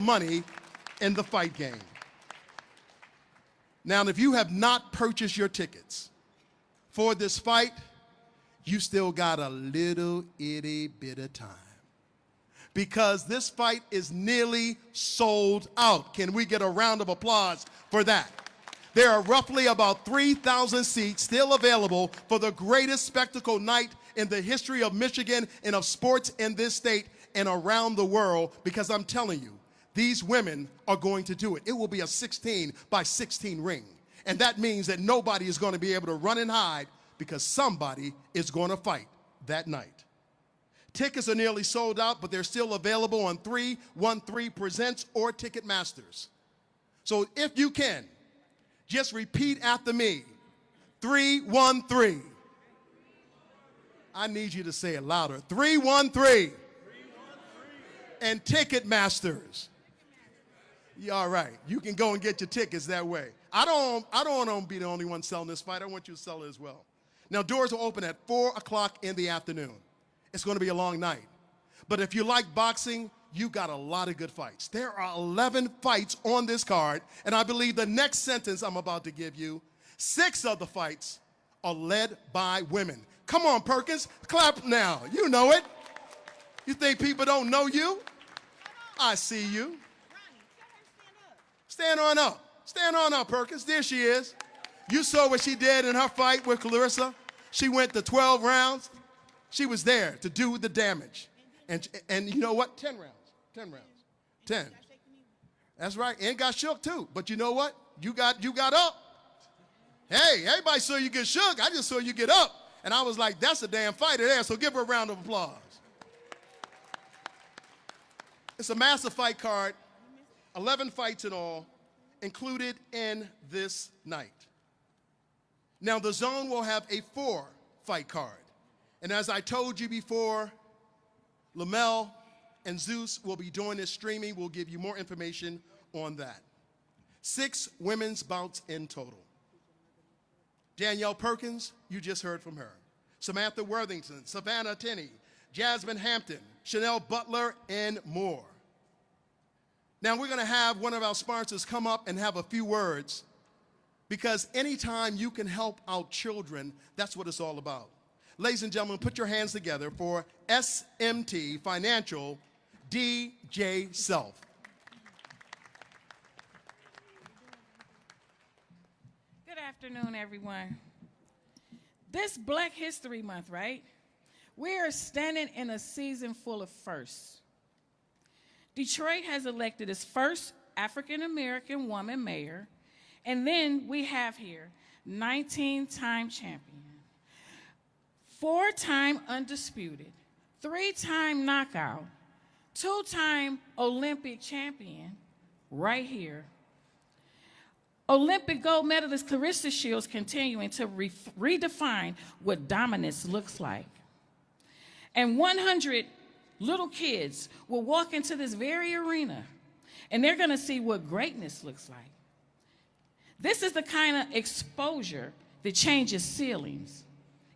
money in the fight game. Now, if you have not purchased your tickets for this fight, you still got a little itty bit of time, because this fight is nearly sold out. Can we get a round of applause for that? There are roughly about 3,000 seats still available for the greatest spectacle night in the history of Michigan and of sports in this state and around the world, because I'm telling you, these women are going to do it. It will be a 16 by 16 ring. And that means that nobody is going to be able to run and hide, because somebody is going to fight that night. Tickets are nearly sold out, but they're still available on 313 Presents or Ticketmasters. So if you can, just repeat after me, 313. I need you to say it louder. 313. And Ticketmasters. Yeah, all right. You can go and get your tickets that way. I don't want to be the only one selling this fight. I want you to sell it as well. Now, doors will open at 4 o'clock in the afternoon. It's going to be a long night. But if you like boxing, you got a lot of good fights. There are 11 fights on this card, and I believe the next sentence I'm about to give you, 6 of the fights are led by women. Come on, Perkins, clap now. You know it. You think people don't know you? I see you. Stand on up. Stand on up, Perkins. There she is. You saw what she did in her fight with Clarissa. She went to 12 rounds. She was there to do the damage. And you know what? 10 rounds. 10 rounds. 10. That's right. And got shook too. But you know what? You got up. Hey, everybody saw you get shook. I just saw you get up. And I was like, that's a damn fighter there. So give her a round of applause. It's a massive fight card. 11 fights in all, included in this night. Now, the Zone will have a 4-fight card. And as I told you before, Lamel and Zeus will be doing this streaming. We'll give you more information on that. 6 women's bouts in total. Danielle Perkins, you just heard from her. Samantha Worthington, Savannah Tenney, Jasmine Hampton, Chanel Butler, and more. Now, we're going to have one of our sponsors come up and have a few words, because anytime you can help out children, that's what it's all about. Ladies and gentlemen, put your hands together for SMT Financial DJ Self. Good afternoon, everyone. This Black History Month, right? We are standing in a season full of firsts. Detroit has elected its first African-American woman mayor, and then we have here 19-time champion, 4-time undisputed, 3-time knockout, 2-time Olympic champion right here. Olympic gold medalist Clarissa Shields continuing to redefine what dominance looks like. And 100 little kids will walk into this very arena, and they're going to see what greatness looks like. This is the kind of exposure that changes ceilings.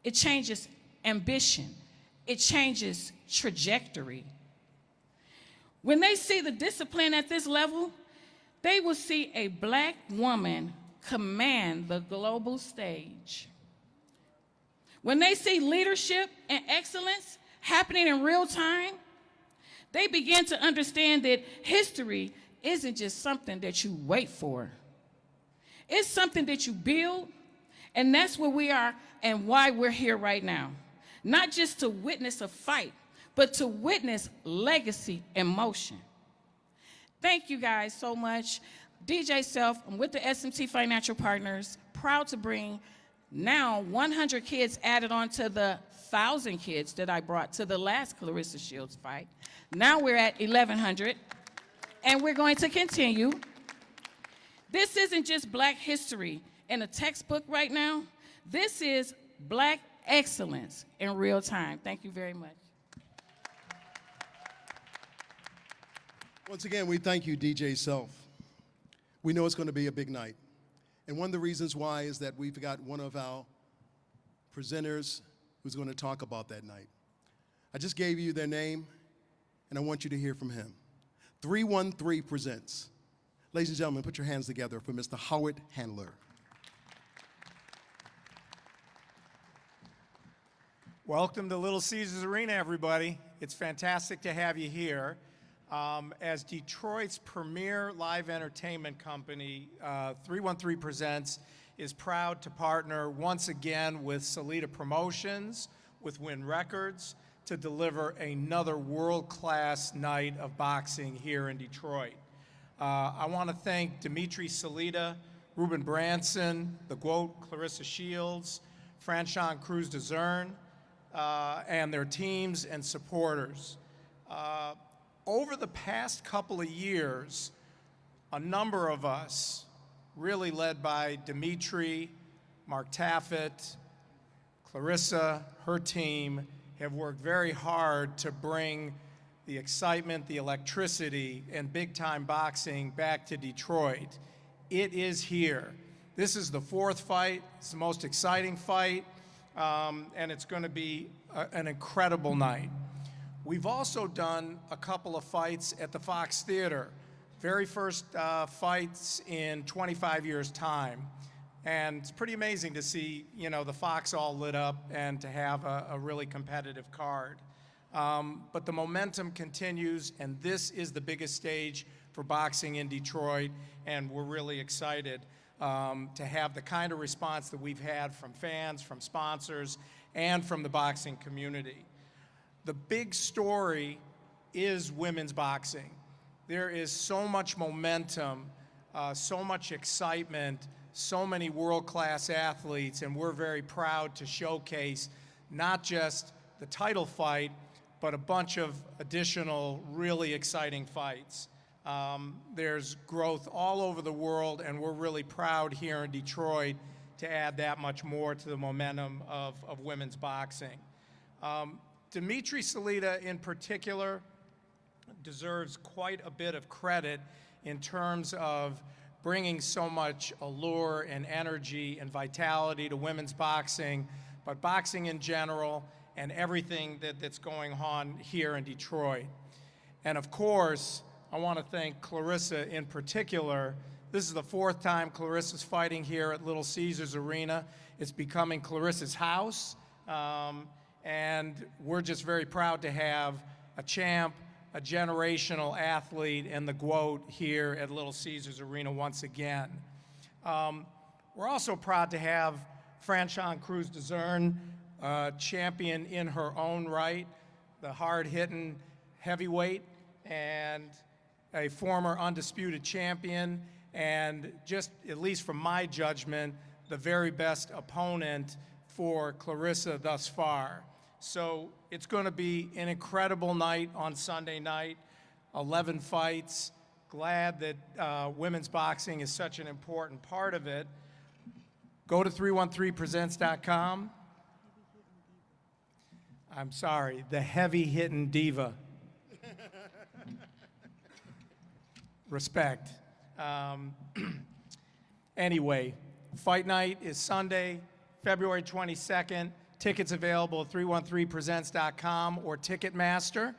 It changes ambition. It changes trajectory. When they see the discipline at this level, they will see a Black woman command the global stage. When they see leadership and excellence happening in real time, they begin to understand that history isn't just something that you wait for. It's something that you build, and that's where we are and why we're here right now. Not just to witness a fight, but to witness legacy in motion. Thank you guys so much. DJ Self, I'm with the SMT Financial Partners, proud to bring now 100 kids added on to the 1,000 kids that I brought to the last Clarissa Shields fight. Now we're at 1,100, and we're going to continue. This isn't just Black history in a textbook right now. This is Black excellence in real time. Thank you very much. Once again, we thank you, DJ Self. We know it's going to be a big night. And one of the reasons why is that we've got one of our presenters who's going to talk about that night. I just gave you their name, and I want you to hear from him. 313 presents. Ladies and gentlemen, put your hands together for Mr. Howard Handler. Welcome to Little Caesars Arena, everybody. It's fantastic to have you here. As Detroit's premier live entertainment company, 313 Presents is proud to partner once again with Salida Promotions, with Win Records, to deliver another world-class night of boxing here in Detroit. I want to thank Dimitri Salida, Ruben Branson, the GWOAT, Clarissa Shields, Franchon Crews-Dezurn, and their teams and supporters. Over the past couple of years, a number of us, really led by Dimitri, Mark Taffet, Clarissa, her team, have worked very hard to bring the excitement, the electricity, and big-time boxing back to Detroit. It is here. This is the fourth fight. It's the most exciting fight, and it's going to be an incredible night. We've also done a couple of fights at the Fox Theater, very first fights in 25 years' time. And it's pretty amazing to see, you know, the Fox all lit up and to have a really competitive card. But the momentum continues, and this is the biggest stage for boxing in Detroit, and we're really excited to have the kind of response that we've had from fans, from sponsors, and from the boxing community. The big story is women's boxing. There is so much momentum, so much excitement, so many world-class athletes, and we're very proud to showcase not just the title fight, but a bunch of additional really exciting fights. There's growth all over the world, and we're really proud here in Detroit to add that much more to the momentum of women's boxing. Dimitri Salida, in particular, deserves quite a bit of credit in terms of bringing so much allure and energy and vitality to women's boxing, but boxing in general and everything that's going on here in Detroit. And of course, I want to thank Clarissa in particular. This is the fourth time Clarissa's fighting here at Little Caesars Arena. It's becoming Clarissa's house, and we're just very proud to have a champ, a generational athlete, and the GWOAT here at Little Caesars Arena once again. We're also proud to have Franchon Crews-Dezurn, champion in her own right, the hard-hitting heavyweight, and a former undisputed champion, and just, at least from my judgment, the very best opponent for Clarissa thus far. So it's going to be an incredible night on Sunday night, 11 fights. Glad that women's boxing is such an important part of it. Go to 313presents.com. I'm sorry, the heavy-hitting diva. Respect. Anyway, fight night is Sunday, February 22nd. Tickets available at 313presents.com or Ticketmaster.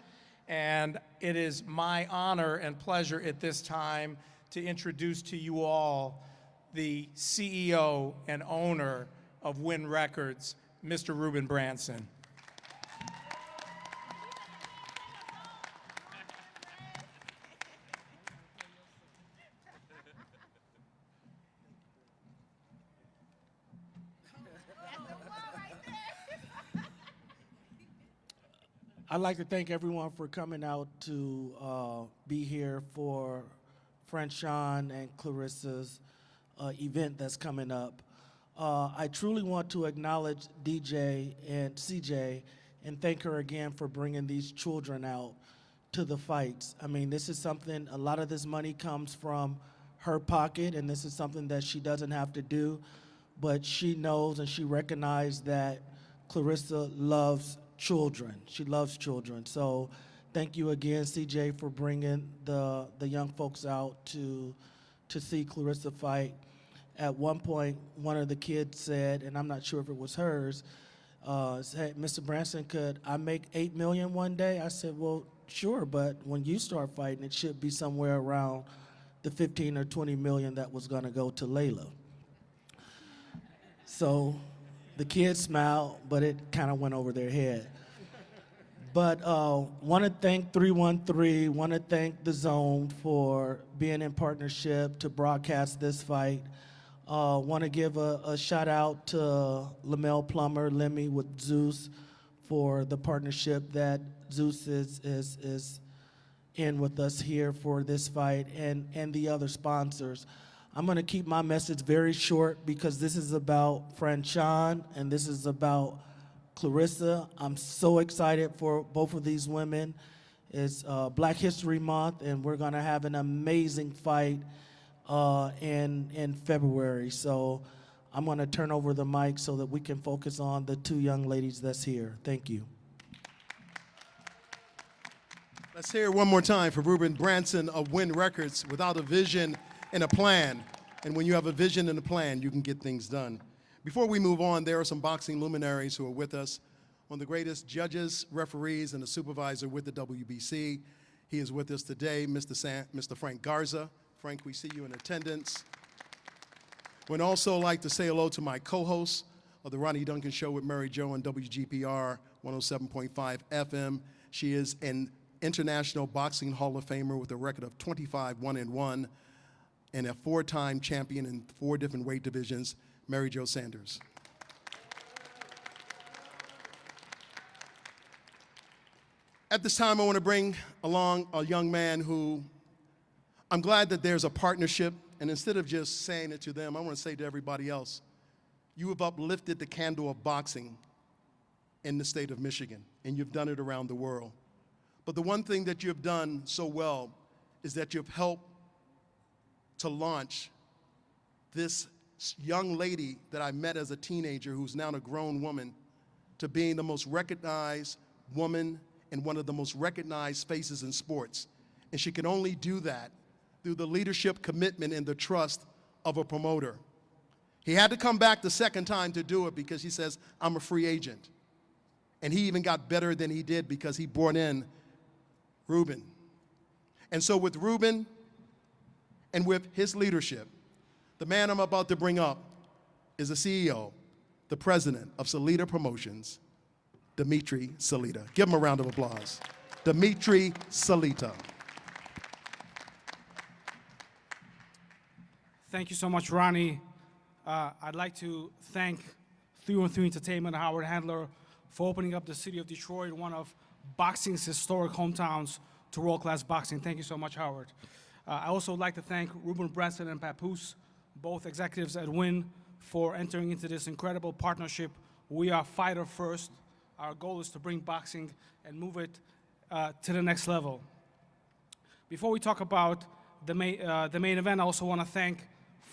And it is my honor and pleasure at this time to introduce to you all the CEO and owner of Win Records, Mr. Ruben Branson. I'd like to thank everyone for coming out to be here for Franchon and Clarissa's event that's coming up. I truly want to acknowledge DJ and CJ and thank her again for bringing these children out to the fights. I mean, this is something, a lot of this money comes from her pocket, and this is something that she doesn't have to do, but she knows and she recognized that Clarissa loves children. She loves children. So thank you again, CJ, for bringing the young folks out to see Clarissa fight. At one point, one of the kids said, and I'm not sure if it was hers, said, Mr. Branson, could I make $8 million one day? I said, well, sure, but when you start fighting, it should be somewhere around the 15 or 20 million that was gonna go to Layla. So the kids smiled, but it kind of went over their head. But want to thank 313, want to thank the Zone for being in partnership to broadcast this fight. Want to give a shout out to Lamel Plummer, Lemmy with Zeus for the partnership that Zeus is in with us here for this fight, and the other sponsors. I'm going to keep my message very short because this is about Franchon and this is about Clarissa. I'm so excited for both of these women. It's Black History Month, and we're going to have an amazing fight in February. So I'm going to turn over the mic so that we can focus on the two young ladies that's here. Thank you. Let's hear it one more time for Ruben Branson of Win Records. Without a vision and a plan, and when you have a vision and a plan, you can get things done. Before we move on, there are some boxing luminaries who are with us. One of the greatest judges, referees, and a supervisor with the WBC. He is with us today, Mr. Frank Garza. Frank, we see you in attendance. Would also like to say hello to my co-host of the Ronnie Duncan Show with Mary Jo on WGPR 107.5 FM. She is an International Boxing Hall of Famer with a record of 25 1-1 and a 4-time champion in 4 different weight divisions, Mary Jo Sanders. At this time, I want to bring along a young man who I'm glad that there's a partnership, and instead of just saying it to them, I want to say to everybody else, you have uplifted the candle of boxing in the state of Michigan, and you've done it around the world. But the one thing that you have done so well is that you've helped to launch this young lady that I met as a teenager who's now a grown woman to being the most recognized woman and one of the most recognized faces in sports. And she can only do that through the leadership, commitment, and the trust of a promoter. He had to come back the second time to do it because he says, I'm a free agent. And he even got better than he did because he brought in Ruben. And so with Ruben and with his leadership, the man I'm about to bring up is the CEO, the president of Salita Promotions, Dimitri Salita. Give him a round of applause. Dimitri Salita. Thank you so much, Ronnie. I'd like to thank 313 Entertainment, Howard Handler, for opening up the city of Detroit, one of boxing's historic hometowns, to world-class boxing. Thank you so much, Howard. I also would like to thank Ruben Branson and Papoose, both executives at Win, for entering into this incredible partnership. We are fighter first. Our goal is to bring boxing and move it to the next level. Before we talk about the main event, I also want to thank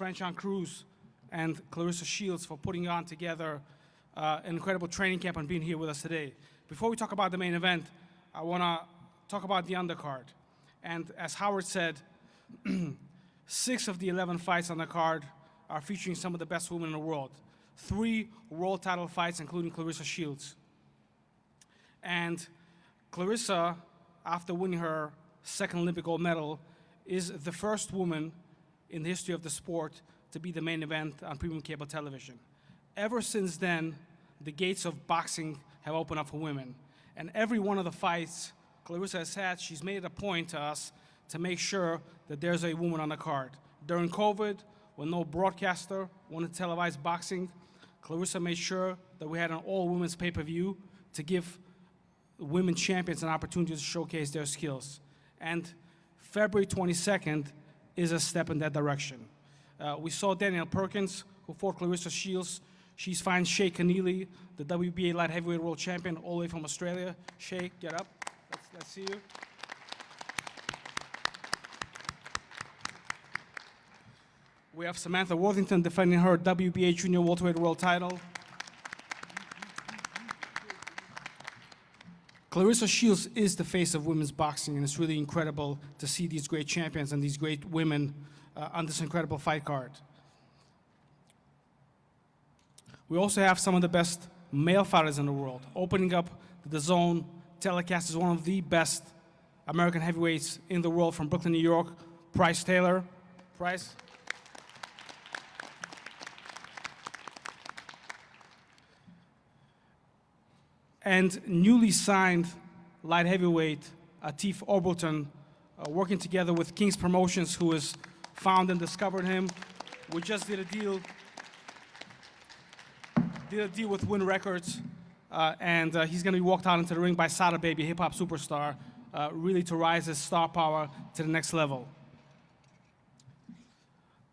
Franchon Crews and Clarissa Shields for putting on together an incredible training camp and being here with us today. Before we talk about the main event, I want to talk about the undercard. And as Howard said, 6 of the 11 fights on the card are featuring some of the best women in the world. 3 world title fights, including Clarissa Shields. And Clarissa, after winning her 2nd Olympic gold medal, is the first woman in the history of the sport to be the main event on premium cable television. Ever since then, the gates of boxing have opened up for women. And every one of the fights Clarissa has had, she's made it a point to us to make sure that there's a woman on the card. During COVID, when no broadcaster wanted to televise boxing, Clarissa made sure that we had an all-women's pay-per-view to give women champions an opportunity to showcase their skills. And February 22nd is a step in that direction. We saw Danielle Perkins, who fought Clarissa Shields. She's fighting Shay Keneally, the WBA light heavyweight world champion, all the way from Australia. Shay, get up. Let's see you. We have Samantha Worthington defending her WBA junior welterweight world title. Clarissa Shields is the face of women's boxing, and it's really incredible to see these great champions and these great women on this incredible fight card. We also have some of the best male fighters in the world. Opening up the Zone telecast is one of the best American heavyweights in the world from Brooklyn, New York, Price Taylor. Price. And newly signed light heavyweight Atif Orbalton, working together with King's Promotions, who has found and discovered him. We just did a deal with Win Records, and he's going to be walked out into the ring by Sada Baby, a hip-hop superstar, really to rise his star power to the next level.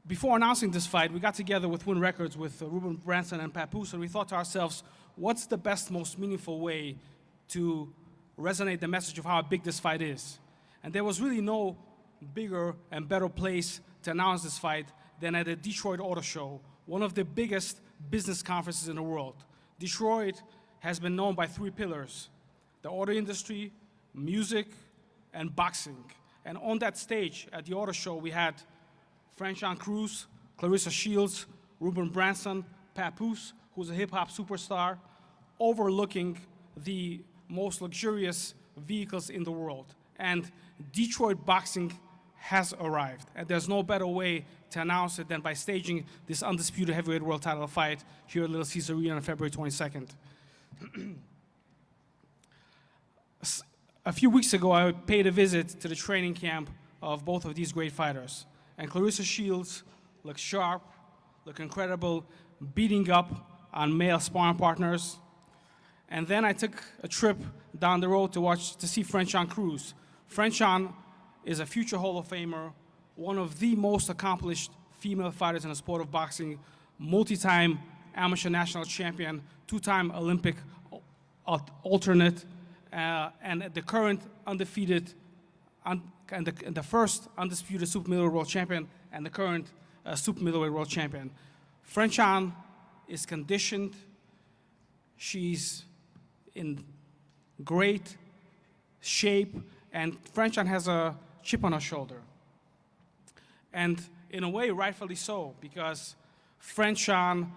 Before announcing this fight, we got together with Win Records with Ruben Branson and Papoose, and we thought to ourselves, what's the best, most meaningful way to resonate the message of how big this fight is? And there was really no bigger and better place to announce this fight than at the Detroit Auto Show, one of the biggest business conferences in the world. Detroit has been known by three pillars: the auto industry, music, and boxing. And on that stage at the auto show, we had Franchon Crews, Clarissa Shields, Ruben Branson, Papoose, who's a hip-hop superstar, overlooking the most luxurious vehicles in the world. And Detroit boxing has arrived, and there's no better way to announce it than by staging this undisputed heavyweight world title fight here at Little Caesars Arena on February 22nd. A few weeks ago, I paid a visit to the training camp of both of these great fighters. And Clarissa Shields looked sharp, looked incredible, beating up on male sparring partners. And then I took a trip down the road to see Franchon Crews. Franchon is a future Hall of Famer, one of the most accomplished female fighters in the sport of boxing, multi-time amateur national champion, two-time Olympic alternate, and the current undefeated, and the first undisputed super middleweight world champion, and the current super middleweight world champion. Franchon is conditioned. She's in great shape, and Franchon has a chip on her shoulder. And in a way, rightfully so, because Franchon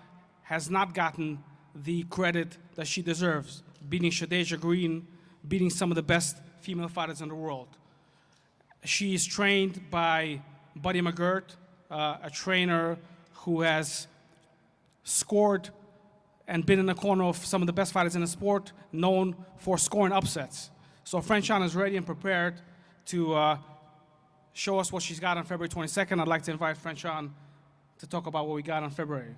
has not gotten the credit that she deserves, beating Shadeja Green, beating some of the best female fighters in the world. She is trained by Buddy McGirt, a trainer who has scored and been in the corner of some of the best fighters in the sport, known for scoring upsets. So Franchon is ready and prepared to show us what she's got on February 22nd. I'd like to invite Franchon to talk about what we got on February.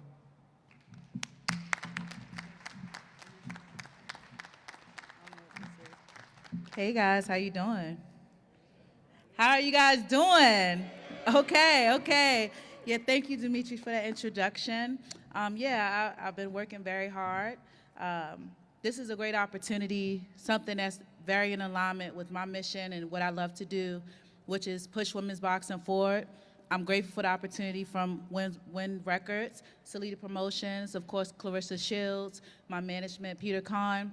Hey guys, how you doing? How are you guys doing? Okay. Yeah, thank you, Dimitri, for that introduction. I've been working very hard. This is a great opportunity, something that's very in alignment with my mission and what I love to do, which is push women's boxing forward. I'm grateful for the opportunity from Win Records, Salida Promotions, of course, Clarissa Shields, my management, Peter Kahn,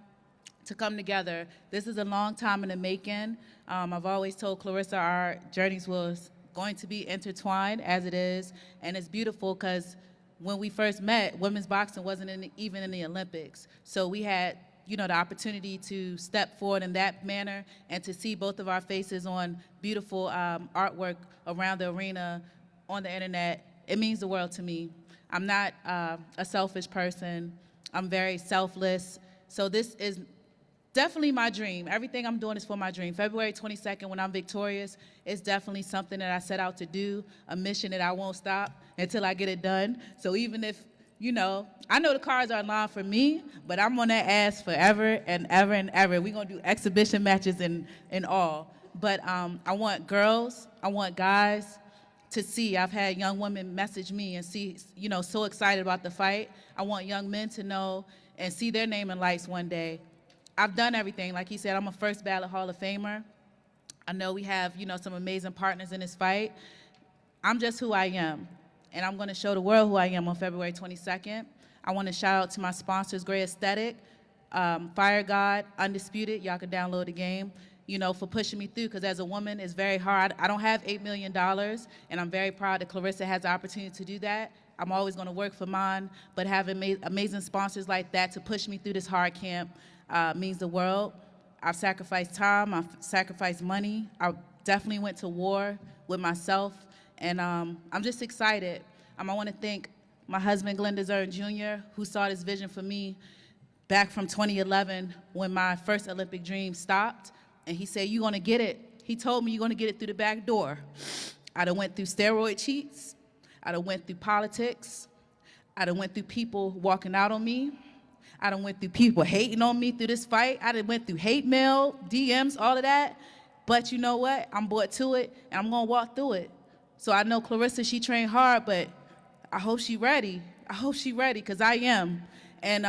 to come together. This is a long time in the making. I've always told Clarissa our journeys was going to be intertwined, as it is, and it's beautiful because when we first met, women's boxing wasn't even in the Olympics. So we had, the opportunity to step forward in that manner and to see both of our faces on beautiful artwork around the arena, on the internet. It means the world to me. I'm not a selfish person. I'm very selfless. So this is definitely my dream. Everything I'm doing is for my dream. February 22nd, when I'm victorious, is definitely something that I set out to do, a mission that I won't stop until I get it done. So even if, I know the cards are in line for me, but I'm on that ass forever and ever and ever. We're going to do exhibition matches and all. But I want girls, I want guys to see. I've had young women message me and see, so excited about the fight. I want young men to know and see their name in lights one day. I've done everything. Like he said, I'm a first ballot Hall of Famer. I know we have, some amazing partners in this fight. I'm just who I am, and I'm going to show the world who I am on February 22nd. I want to shout out to my sponsors, Gray Aesthetic, Fire God, Undisputed. Y'all can download the game, for pushing me through, because as a woman, it's very hard. I don't have $8 million, and I'm very proud that Clarissa has the opportunity to do that. I'm always going to work for mine, but having amazing sponsors like that to push me through this hard camp means the world. I've sacrificed time, I've sacrificed money. I definitely went to war with myself, and I'm just excited. I want to thank my husband, Glenn Dezurn Jr., who saw this vision for me back from 2011 when my first Olympic dream stopped, and he said, "You're gonna get it." He told me, "You're gonna get it through the back door." I done went through steroid cheats, I done went through politics, I done went through people walking out on me, I done went through people hating on me through this fight, I done went through hate mail, DMs, all of that, but you know what? I'm brought to it, and I'm gonna walk through it. So I know Clarissa, she trained hard, but I hope she ready. I hope she ready, because I am. And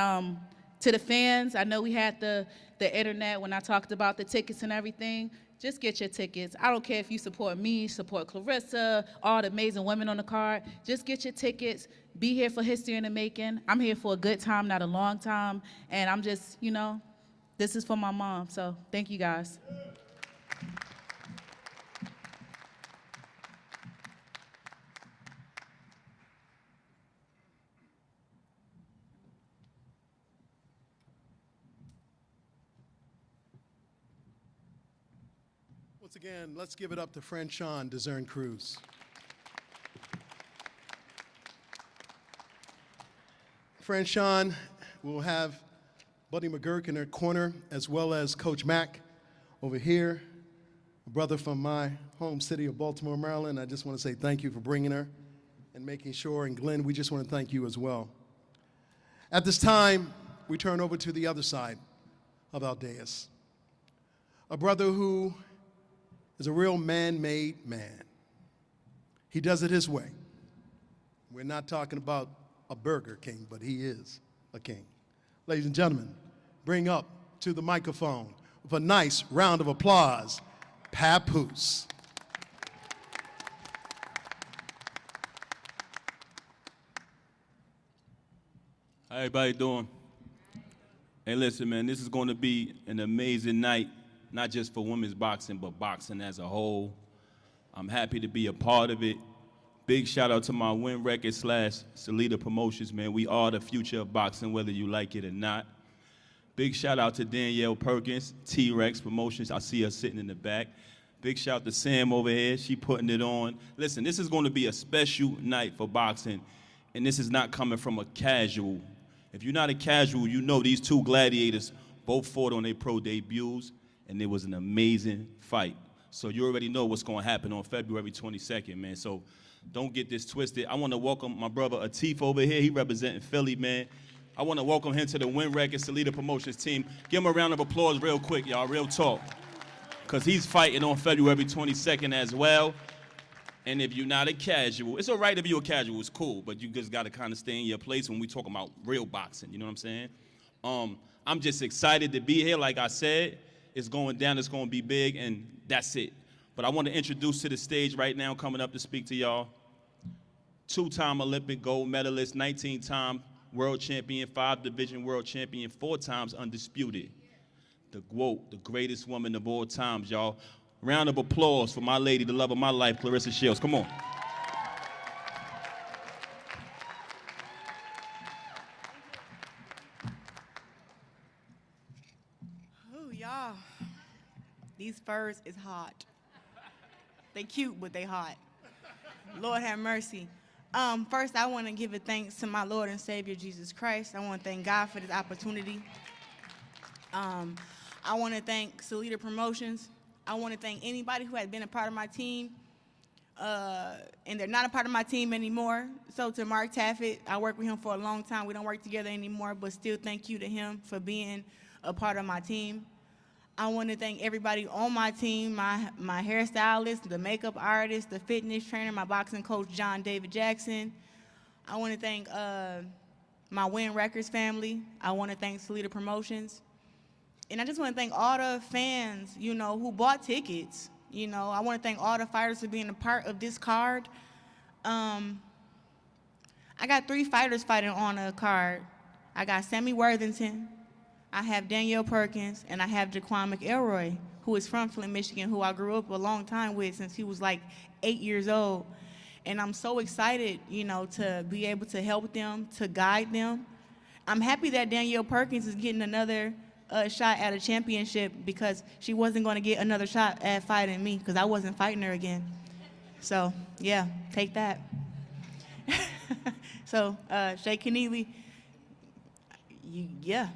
to the fans, I know we had the internet when I talked about the tickets and everything. Just get your tickets. I don't care if you support me, support Clarissa, all the amazing women on the card. Just get your tickets. Be here for history in the making. I'm here for a good time, not a long time. And I'm just, you know, this is for my mom. So thank you guys. Once again, let's give it up to Franchon Crews-Dezurn Crews. Franchon will have Buddy McGurk in her corner, as well as Coach Mack over here, a brother from my home city of Baltimore, Maryland. I just want to say thank you for bringing her and making sure, and Glenn, we just want to thank you as well. At this time, we turn over to the other side of our dais, a brother who is a real man-made man. He does it his way. We're not talking about a Burger King, but he is a king. Ladies and gentlemen, bring up to the microphone with a nice round of applause, Papoose. How everybody doing? Hey, listen, man, this is going to be an amazing night, not just for women's boxing, but boxing as a whole. I'm happy to be a part of it. Big shout out to my Win Record / Salida Promotions, man. We are the future of boxing, whether you like it or not. Big shout out to Danielle Perkins, T-Rex Promotions. I see her sitting in the back. Big shout out to Sam over here. She putting it on. Listen, this is going to be a special night for boxing, and this is not coming from a casual. If you're not a casual, you know these two gladiators both fought on their pro debuts, and it was an amazing fight. So you already know what's going to happen on February 22nd, man. So don't get this twisted. I want to welcome my brother Atif over here. He representing Philly, man. I want to welcome him to the Win Record Salida Promotions team. Give him a round of applause real quick, y'all, real talk. Because he's fighting on February 22nd as well. And if you're not a casual, it's all right if you're a casual, it's cool, but you just got to kind of stay in your place when we talk about real boxing, you know what I'm saying? I'm just excited to be here. Like I said, it's going down, it's going to be big, and that's it. But I want to introduce to the stage right now, coming up to speak to y'all, two-time Olympic gold medalist, 19-time world champion, 5-division world champion, 4 times undisputed. The GWOAT, the greatest woman of all times, y'all. Round of applause for my lady, the love of my life, Clarissa Shields. Come on. Oh, y'all. These furs is hot. They cute, but they hot. Lord have mercy. First, I want to give a thanks to my Lord and Savior, Jesus Christ. I want to thank God for this opportunity. I want to thank Salida Promotions. I want to thank anybody who has been a part of my team, and they're not a part of my team anymore. So to Mark Taffet, I worked with him for a long time. We don't work together anymore, but still thank you to him for being a part of my team. I want to thank everybody on my team, my hairstylist, the makeup artist, the fitness trainer, my boxing coach, John David Jackson. I want to thank my Win Records family. I want to thank Salida Promotions. And I just want to thank all the fans, you know, who bought tickets. You know, I want to thank all the fighters for being a part of this card. I got 3 fighters fighting on a card. I got Sammy Worthington, I have Danielle Perkins, and I have Jaquan McElroy, who is from Flint, Michigan, who I grew up a long time with since he was like 8 years old. And I'm so excited, you know, to be able to help them, to guide them. I'm happy that Danielle Perkins is getting another shot at a championship because she wasn't going to get another shot at fighting me because I wasn't fighting her again. So, yeah, take that. So, Shay Keneally, yeah.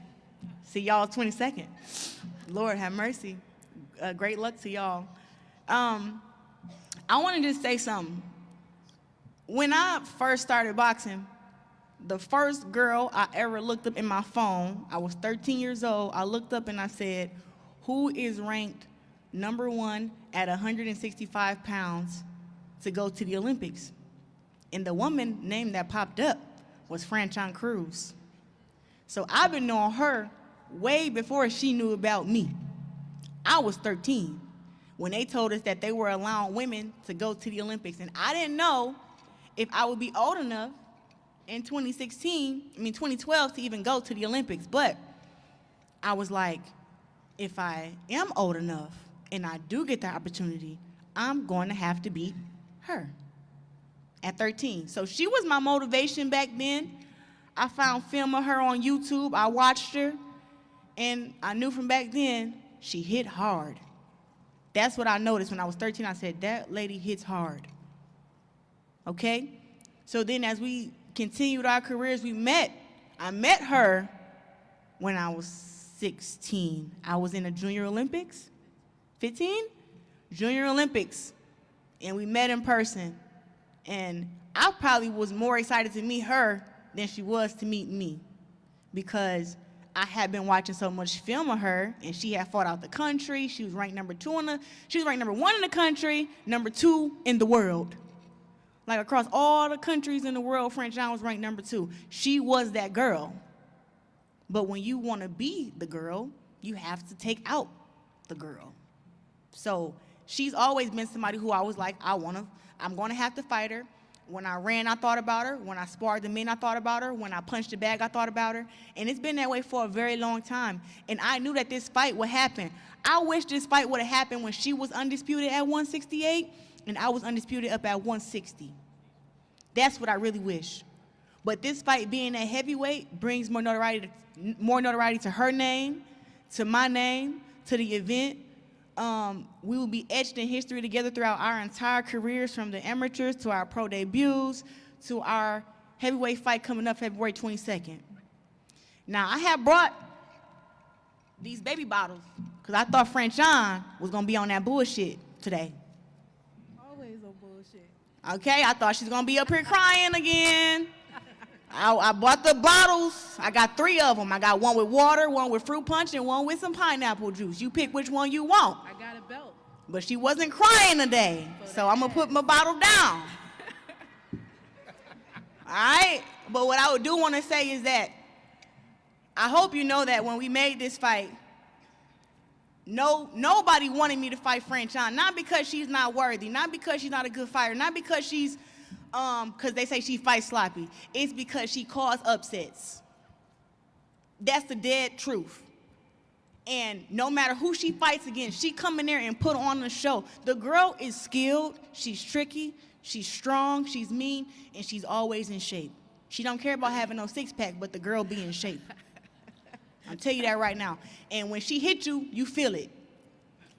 See y'all 22nd. Lord have mercy. Great luck to y'all. I want to just say something. When I first started boxing, the first girl I ever looked up in my phone, I was 13 years old, I looked up and I said, who is ranked #1 at 165 pounds to go to the Olympics? And the woman name that popped up was Franchon Crews. So I've been knowing her way before she knew about me. I was 13 when they told us that they were allowing women to go to the Olympics. And I didn't know if I would be old enough in 2012 to even go to the Olympics. But I was like, if I am old enough and I do get the opportunity, I'm going to have to beat her at 13. So she was my motivation back then. I found film of her on YouTube. I watched her, and I knew from back then she hit hard. That's what I noticed when I was 13. I said, that lady hits hard. Okay? So then as we continued our careers, I met her when I was 16. I was in the Junior Olympics, 15? Junior Olympics, and we met in person. And I probably was more excited to meet her than she was to meet me because I had been watching so much film of her, and she had fought out the country. She was ranked she was ranked #1 in the country, #2 in the world. Like across all the countries in the world, Franchon was ranked #2. She was that girl. But when you want to be the girl, you have to take out the girl. So she's always been somebody who I was like, I'm going to have to fight her. When I ran, I thought about her. When I sparred the men, I thought about her. When I punched the bag, I thought about her. And it's been that way for a very long time. And I knew that this fight would happen. I wish this fight would have happened when she was undisputed at 168 and I was undisputed up at 160. That's what I really wish. But this fight being at heavyweight brings more notoriety to her name, to my name, to the event. We will be etched in history together throughout our entire careers, from the amateurs to our pro debuts to our heavyweight fight coming up February 22nd. Now, I have brought these baby bottles because I thought Franchon was going to be on that bullshit today. Always on bullshit. Okay, I thought she's going to be up here crying again. I bought the bottles. I got 3 of them. I got one with water, one with fruit punch, and one with some pineapple juice. You pick which one you want. I got a belt. But she wasn't crying today, so I'm going to put my bottle down. All right? But what I do want to say is that I hope you know that when we made this fight, nobody wanted me to fight Franchon. Not because she's not worthy, not because she's not a good fighter, not because she's because they say she fights sloppy. It's because she caused upsets. That's the dead truth. And no matter who she fights against, she come in there and put on the show. The girl is skilled, she's tricky, she's strong, she's mean, and she's always in shape. She don't care about having no six-pack, but the girl be in shape. I'll tell you that right now. And when she hit you, you feel it.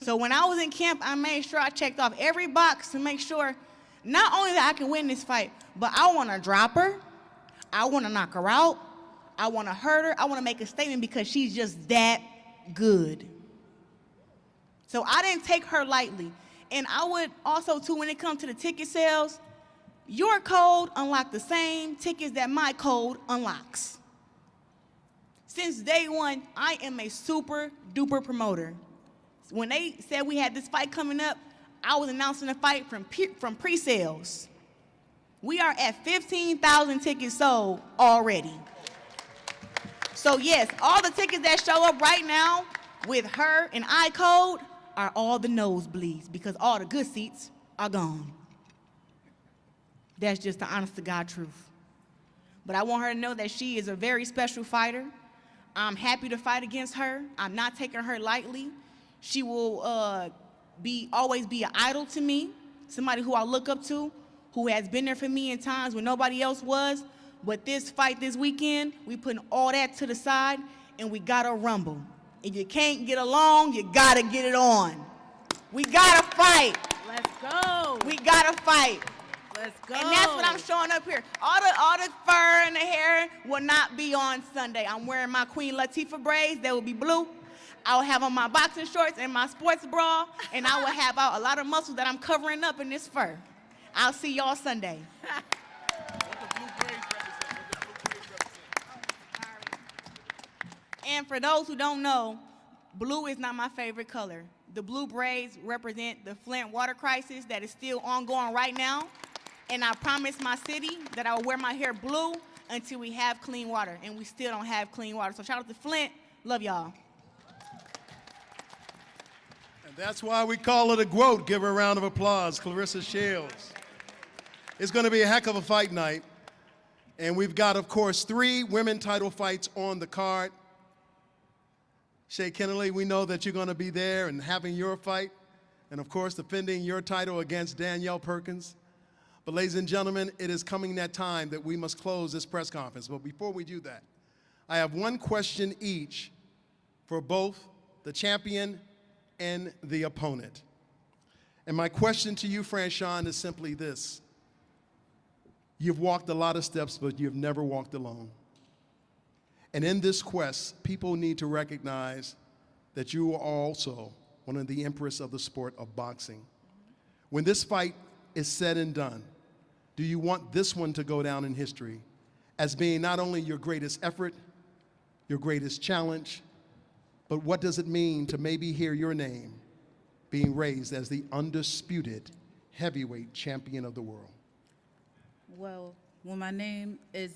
So when I was in camp, I made sure I checked off every box to make sure not only that I can win this fight, but I want to drop her, I want to knock her out, I want to hurt her, I want to make a statement because she's just that good. So I didn't take her lightly. And I would also, too, when it comes to the ticket sales, your code unlocked the same tickets that my code unlocks. Since day one, I am a super duper promoter. When they said we had this fight coming up, I was announcing the fight from pre-sales. We are at 15,000 tickets sold already. So yes, all the tickets that show up right now with her and I code are all the nosebleeds because all the good seats are gone. That's just the honest to God truth. But I want her to know that she is a very special fighter. I'm happy to fight against her. I'm not taking her lightly. She will always be an idol to me, somebody who I look up to, who has been there for me in times when nobody else was. But this fight this weekend, we putting all that to the side, and we got to rumble. If you can't get along, you gotta get it on. We gotta fight. Let's go. We gotta fight. Let's go. And that's what I'm showing up here. All the fur and the hair will not be on Sunday. I'm wearing my Queen Latifah braids. They will be blue. I will have on my boxing shorts and my sports bra, and I will have out a lot of muscles that I'm covering up in this fur. I'll see y'all Sunday. And for those who don't know, blue is not my favorite color. The blue braids represent the Flint water crisis that is still ongoing right now. And I promised my city that I will wear my hair blue until we have clean water, and we still don't have clean water. So shout out to Flint. Love y'all. And that's why we call her the GWOAT. Give her a round of applause, Clarissa Shields. It's going to be a heck of a fight night. And we've got, of course, 3 women title fights on the card. Shay Kennelly, we know that you're going to be there and having your fight, and of course defending your title against Danielle Perkins. But ladies and gentlemen, it is coming that time that we must close this press conference. But before we do that, I have one question each for both the champion and the opponent. And my question to you, Franchon, is simply this. You've walked a lot of steps, but you've never walked alone. And in this quest, people need to recognize that you are also one of the empress of the sport of boxing. When this fight is said and done, do you want this one to go down in history as being not only your greatest effort, your greatest challenge, but what does it mean to maybe hear your name being raised as the undisputed heavyweight champion of the world? Well, when my name is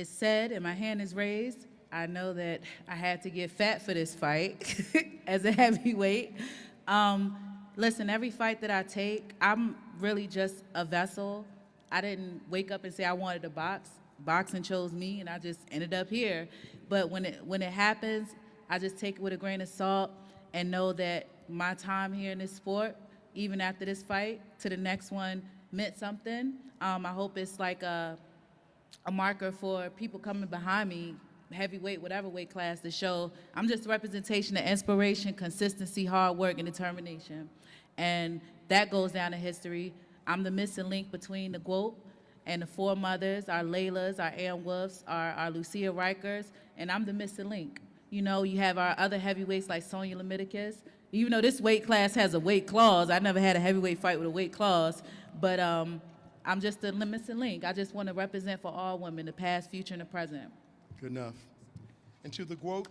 said and my hand is raised, I know that I had to get fat for this fight as a heavyweight. Listen, every fight that I take, I'm really just a vessel. I didn't wake up and say I wanted to box. Boxing chose me, and I just ended up here. But when it happens, I just take it with a grain of salt and know that my time here in this sport, even after this fight, to the next one, meant something. I hope it's like a marker for people coming behind me, heavyweight, whatever weight class, to show I'm just a representation of inspiration, consistency, hard work, and determination. And that goes down in history. I'm the missing link between the GWOAT and the 4 mothers, our Laylas, our Ann Wolfs, our Lucia Rikers, and I'm the missing link. You know, you have our other heavyweights like Sonia Lamidakis. Even though this weight class has a weight clause, I never had a heavyweight fight with a weight clause, but I'm just the missing link. I just want to represent for all women, the past, future, and the present. Good enough. And to the GWOAT,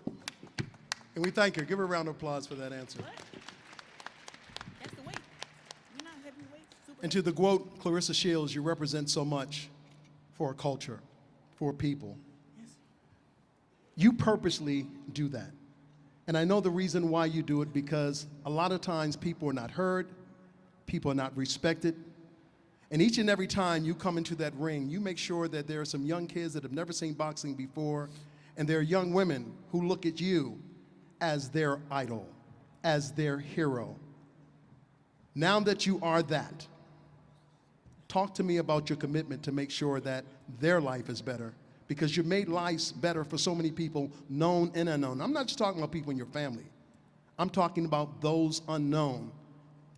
and we thank her. Give her a round of applause for that answer. What? That's the weight. We're not heavyweight. And to the GWOAT, Clarissa Shields, you represent so much for a culture, for people. Yes. You purposely do that. And I know the reason why you do it, because a lot of times people are not heard, people are not respected. And each and every time you come into that ring, you make sure that there are some young kids that have never seen boxing before, and there are young women who look at you as their idol, as their hero. Now that you are that, talk to me about your commitment to make sure that their life is better, because you've made lives better for so many people, known and unknown. I'm not just talking about people in your family. I'm talking about those unknown.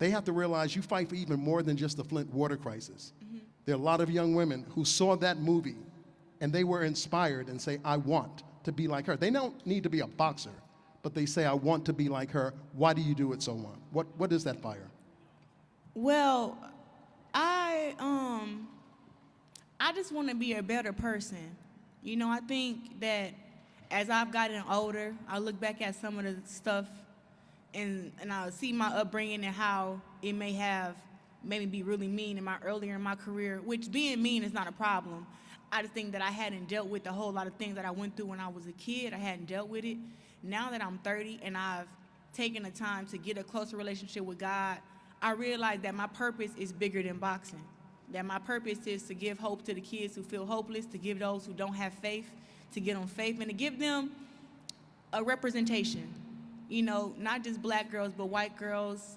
They have to realize you fight for even more than just the Flint water crisis. Mm-hmm. There are a lot of young women who saw that movie and they were inspired and say, I want to be like her. They don't need to be a boxer, but they say, I want to be like her. Why do you do it so much? What is that fire? Well, I just want to be a better person. You know, I think that as I've gotten older, I look back at some of the stuff and I see my upbringing and how it may have made me be really mean earlier in my career, which being mean is not a problem. I just think that I hadn't dealt with a whole lot of things that I went through when I was a kid. I hadn't dealt with it. Now that I'm 30 and I've taken the time to get a closer relationship with God, I realize that my purpose is bigger than boxing. That my purpose is to give hope to the kids who feel hopeless, to give those who don't have faith, to give them faith, and to give them a representation. You know, not just black girls, but white girls,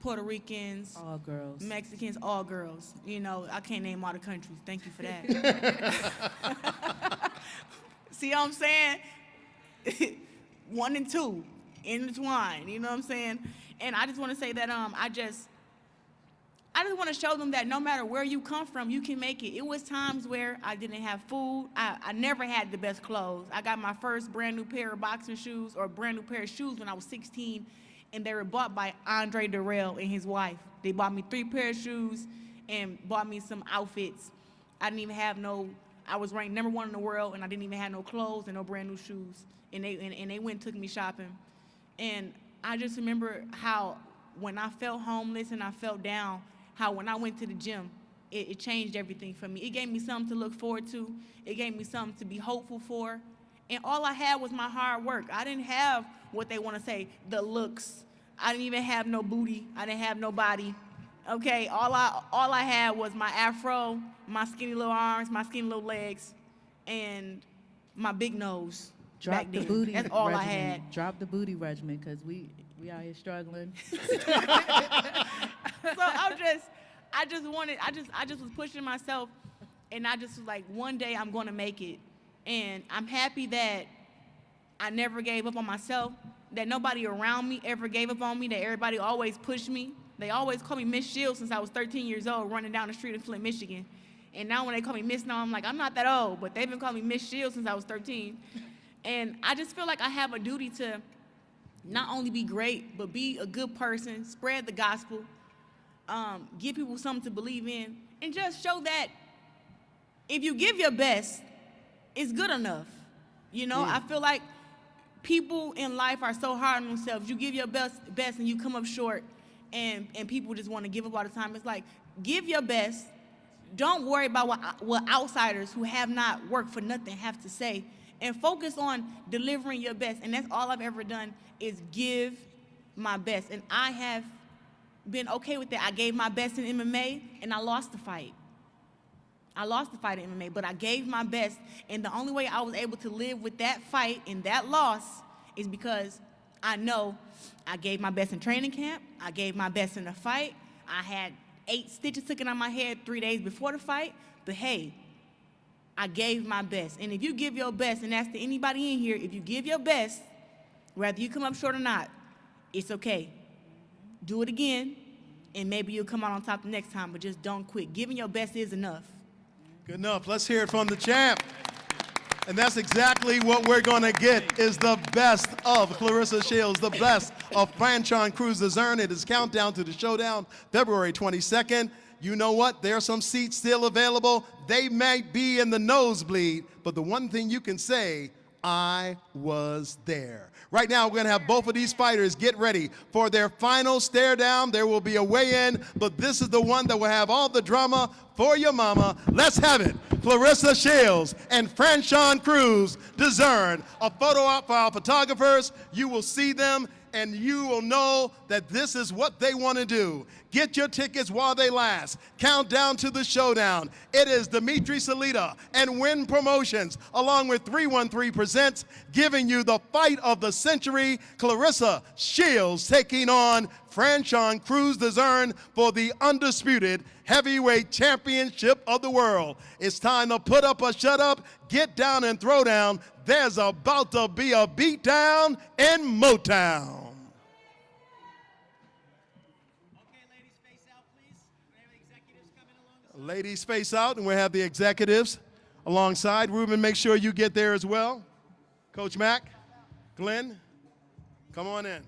Puerto Ricans, All girls. Mexicans, all girls. You know, I can't name all the countries. Thank you for that. See what I'm saying? 1 and 2. intertwined. You know what I'm saying? And I just want to say that I just want to show them that no matter where you come from, you can make it. It was times where I didn't have food. I never had the best clothes. I got my first brand new pair of boxing shoes or brand new pair of shoes when I was 16, and they were bought by Andre Durrell and his wife. They bought me 3 pairs of shoes and bought me some outfits. I didn't even have I was ranked #1 in the world, and I didn't even have no clothes and no brand new shoes. And they went and took me shopping. And I just remember how when I felt homeless and I felt down, how when I went to the gym, it changed everything for me. It gave me something to look forward to. It gave me something to be hopeful for. And all I had was my hard work. I didn't have what they want to say, the looks. I didn't even have no booty. I didn't have no body. Okay, all I had was my afro, my skinny little arms, my skinny little legs, and my big nose. Drop the booty That's all regimen. I had. Drop the booty regimen, because we out here struggling. So I just was pushing myself, and I just was like, one day I'm going to make it. And I'm happy that I never gave up on myself, that nobody around me ever gave up on me, that everybody always pushed me. They always call me Miss Shields since I was 13 years old, running down the street in Flint, Michigan. And now when they call me Miss now, I'm like, I'm not that old, but they've been calling me Miss Shields since I was 13. And I just feel like I have a duty to not only be great, but be a good person, spread the gospel, give people something to believe in, and just show that if you give your best, it's good enough. You know, I feel like people in life are so hard on themselves. You give your best and you come up short, and people just want to give up all the time. It's like, give your best. Don't worry about what outsiders who have not worked for nothing have to say, and focus on delivering your best. And that's all I've ever done, is give my best. And I have been okay with that. I gave my best in MMA, and I lost the fight. I lost the fight in MMA, but I gave my best. And the only way I was able to live with that fight and that loss is because I know I gave my best in training camp. I gave my best in the fight. I had 8 stitches taken on my head 3 days before the fight. But hey, I gave my best. And if you give your best, and that's to anybody in here, if you give your best, whether you come up short or not, it's okay. Do it again, and maybe you'll come out on top the next time, but just don't quit. Giving your best is enough. Good enough. Let's hear it from the champ. And that's exactly what we're going to get, is the best of Clarissa Shields, the best of Franchon Crews-Dezurn. It is countdown to the showdown, February 22nd. You know what? There are some seats still available. They might be in the nosebleed, but the one thing you can say, I was there. Right now, we're going to have both of these fighters get ready for their final stare down. There will be a weigh-in, but this is the one that will have all the drama for your mama. Let's have it. Clarissa Shields and Franchon Crews-Dezurn. A photo op for our photographers. You will see them, and you will know that this is what they want to do. Get your tickets while they last. Countdown to the showdown. It is Dimitri Salita and Win Promotions, along with 313 Presents, giving you the fight of the century. Clarissa Shields taking on Franchon Crews-Dezurn for the undisputed heavyweight championship of the world. It's time to put up or shut up, get down and throw down. There's about to be a beatdown in Motown. Ladies, face out, and we'll have the executives alongside. Ruben, make sure you get there as well. Coach Mack, Glenn, come on in.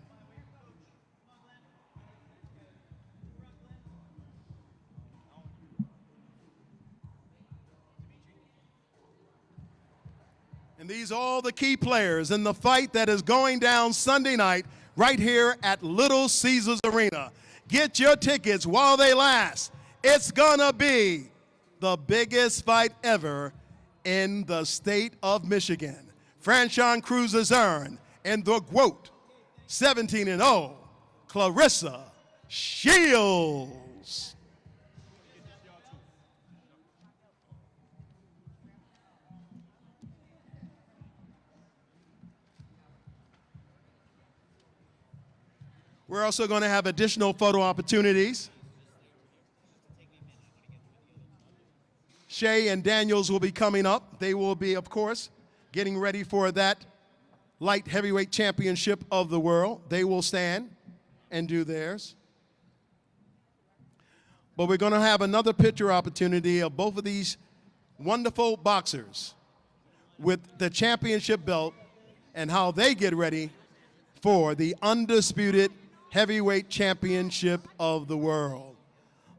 And these are all the key players in the fight that is going down Sunday night right here at Little Caesars Arena. Get your tickets while they last. It's gonna be the biggest fight ever in the state of Michigan. Franchon Crews-Dezurn and the GWOAT, 17-0, Clarissa Shields. We're also going to have additional photo opportunities. Shay and Daniels will be coming up. They will be, of course, getting ready for that light heavyweight championship of the world. They will stand and do theirs. But we're going to have another picture opportunity of both of these wonderful boxers with the championship belt and how they get ready for the undisputed heavyweight championship of the world.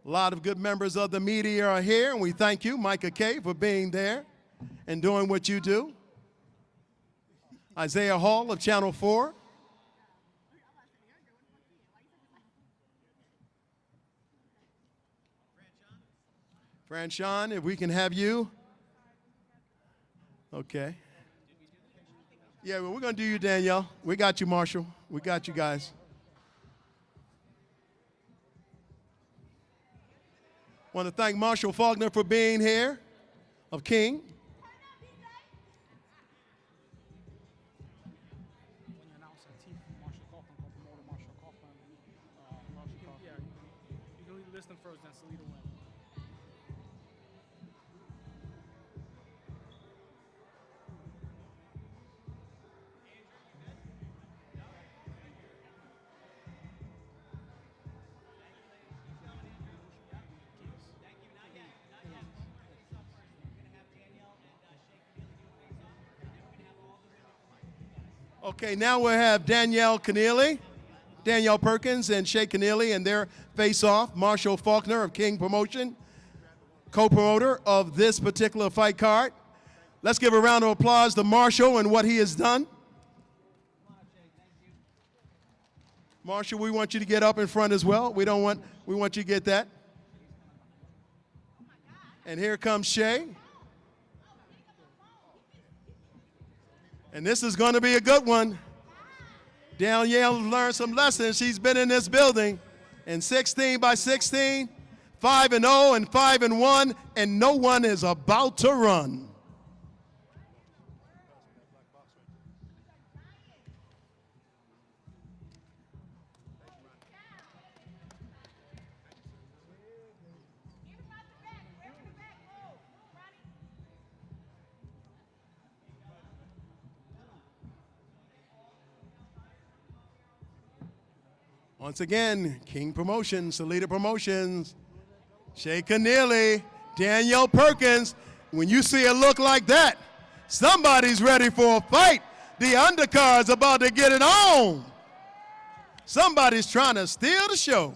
A lot of good members of the media are here, and we thank you, Micah K., for being there and doing what you do. Isaiah Hall of Channel 4. Franchon, if we can have you. Okay. Yeah, well, we're going to do you, Danielle. We got you, Marshall. We got you guys. Want to thank Marshall Faulkner for being here of King. You can list them first, then Salida win. Okay, now we'll have Danielle Perkins and Shay Keneally and their face-off. Marshall Faulkner of King Promotion, co-promoter of this particular fight card. Let's give a round of applause to Marshall and what he has done. Marshall, we want you to get up in front as well. We want you to get that. And here comes Shay. And this is going to be a good one. Danielle learned some lessons. She's been in this building in 16 by 16, 5-0 and 5-1, and no one is about to run. Once again, King Promotions, Salida Promotions, Shay Keneally, Danielle Perkins. When you see a look like that, somebody's ready for a fight. The undercard's about to get it on. Somebody's trying to steal the show.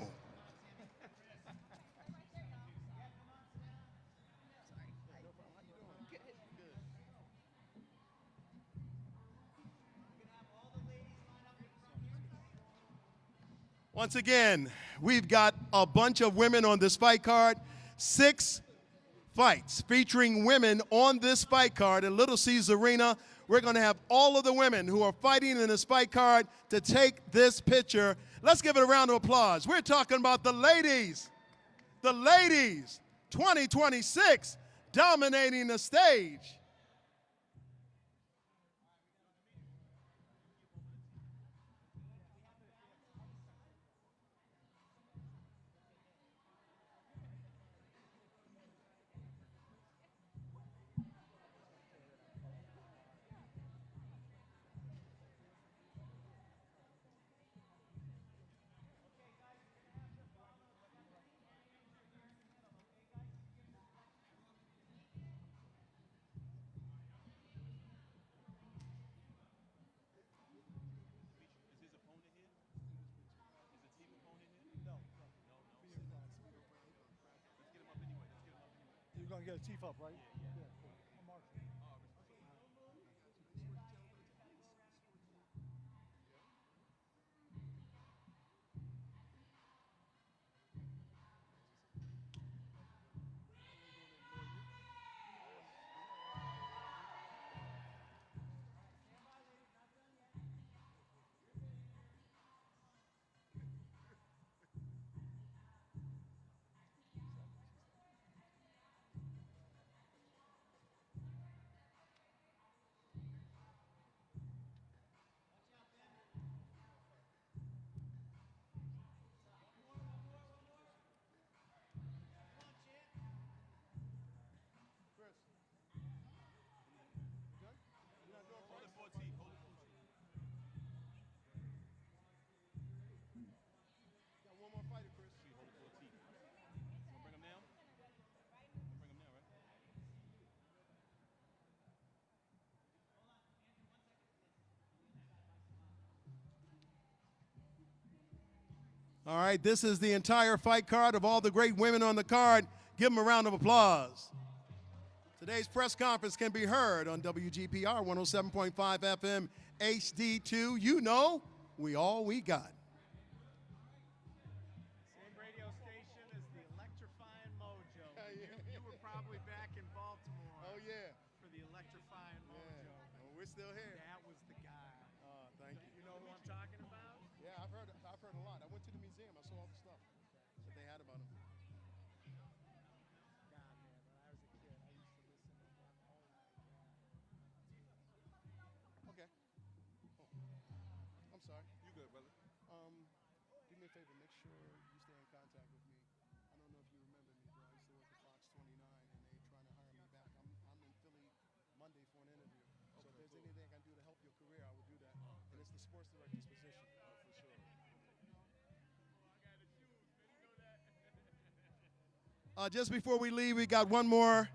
Once again, we've got a bunch of women on this fight card. 6 fights featuring women on this fight card at Little Caesars Arena. We're going to have all of the women who are fighting in this fight card to take this picture. Let's give it a round of applause. We're talking about the ladies. The ladies, 2026, dominating the stage. You're going to get a teeth up, right? Yeah. Cool. I'm Marshall. All right, this is the entire fight card of all the great women on the card. Give them a round of applause. Today's press conference can be heard on WGPR 107.5 FM HD2. You know, we all we got. Same radio station as the electrifying mojo. You were probably back in Baltimore. Oh, yeah. For the electrifying mojo. Well, we're still here. That was the guy. Thank you. You know who I'm talking about? Yeah, I've heard a lot. I went to the museum. I saw all the stuff that they had about him. God, man, when I was a kid, I used to listen to him. Oh, my God. Okay. Oh, I'm sorry. You good, brother? Do me a favor. Make sure you stay in contact with me. I don't know if you remember me, bro. I used to work at Fox 29, and they're trying to hire me back. I'm in Philly Monday for an interview. So if there's anything I can do to help your career, I will do that. And it's the sports director's position. For sure. Just before we leave, we got one more